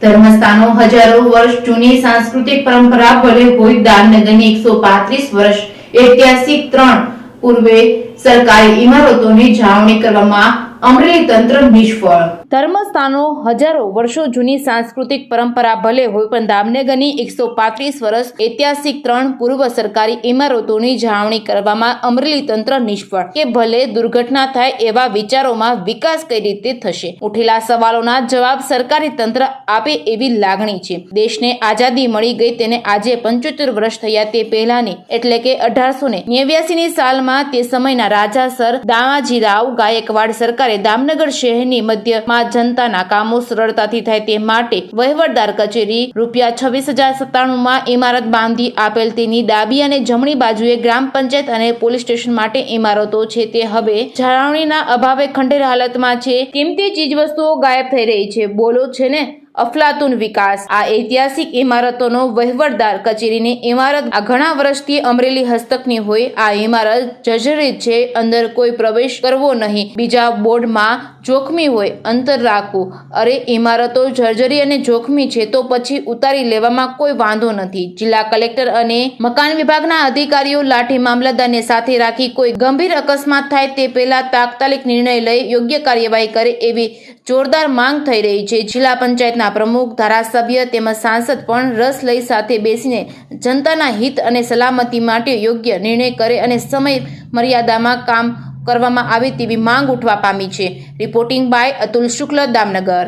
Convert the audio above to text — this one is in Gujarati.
ધર્મસ્થાનો હજારો વર્ષ જૂની સાંસ્કૃતિક પરંપરા ભલે હોય દામનગરની 135 વર્ષ ઐતિહાસિક 3 પૂર્વે સરકારી ઇમારતોની જાળવણી કરવામાં અમરેલી તંત્ર નિષ્ફળ। ધર્મસ્થાનો હજારો વર્ષો જૂની સાંસ્કૃતિક પરંપરા ભલે હોય પણ દામનગરની 135 વર્ષ ઐતિહાસિક 3 પૂર્વ સરકારી ઇમારતોની જાળવણી કરવામાં અમરેલી તંત્ર નિષ્ફળ કે ભલે દુર્ઘટના થાય એવા વિચારોમાં વિકાસ કઈ રીતે થશે? ઉઠેલા સવાલોના જવાબ સરકારી તંત્ર આપે એવી લાગણી છે। દેશને આઝાદી મળી ગઈ તેને આજે 75 વર્ષ થયા તે પહેલાની એટલે કે 1889ની સાલમાં તે સમયના રાજા સર દામાજીરાવ ગાયકવાડ સરકારે દામનગર શહેરની મધ્યમાં જનતાના કામો સરળતાથી થાય તે માટે વહીવટદાર કચેરી રૂ26,097માં ઇમારત બાંધી આપેલ। તેની ડાબી અને જમણી બાજુએ ગ્રામ પંચાયત અને પોલીસ સ્ટેશન માટે ઇમારતો છે તે હવે જાળવણીના અભાવે ખંડેર હાલતમાં છે। કિંમતી ચીજવસ્તુઓ ગાયબ થઈ રહી છે। બોલો છે ને અફલાતુન વિકાસ। આ ઐતિહાસિક ઇમારતોનો વહીવટદાર કચેરીની ઇમારત આ ઘણા વર્ષથી અમરેલી હસ્તકની હોય આ ઇમારત જર્જરિત છે, અંદર કોઈ પ્રવેશ કરવો નહીં। બીજા બોર્ડમાં જોખમી હોય અંતર રાખવું। અરે ઇમારતો જર્જરી અને જોખમી છે તો પછી ઉતારી લેવામાં કોઈ વાંધો નથી। જિલ્લા કલેક્ટર અને મકાન વિભાગના અધિકારીઓ લાઠી મામલતદારને સાથે રાખી કોઈ ગંભીર અકસ્માત થાય તે પહેલા તાત્કાલિક નિર્ણય લઈ યોગ્ય કાર્યવાહી કરે એવી જોરદાર માંગ થઈ રહી છે। જિલ્લા પંચાયતના પ્રમુખ, ધારાસભ્ય તેમજ સાંસદ પણ રસ લઈ સાથે બેસીને જનતાના હિત અને સલામતી માટે યોગ્ય નિર્ણય કરે અને સમય મર્યાદામાં કામ કરવામાં આવે તેવી માંગ ઉઠવા પામી છે। Reporting by Atul Shukla, Damnagar.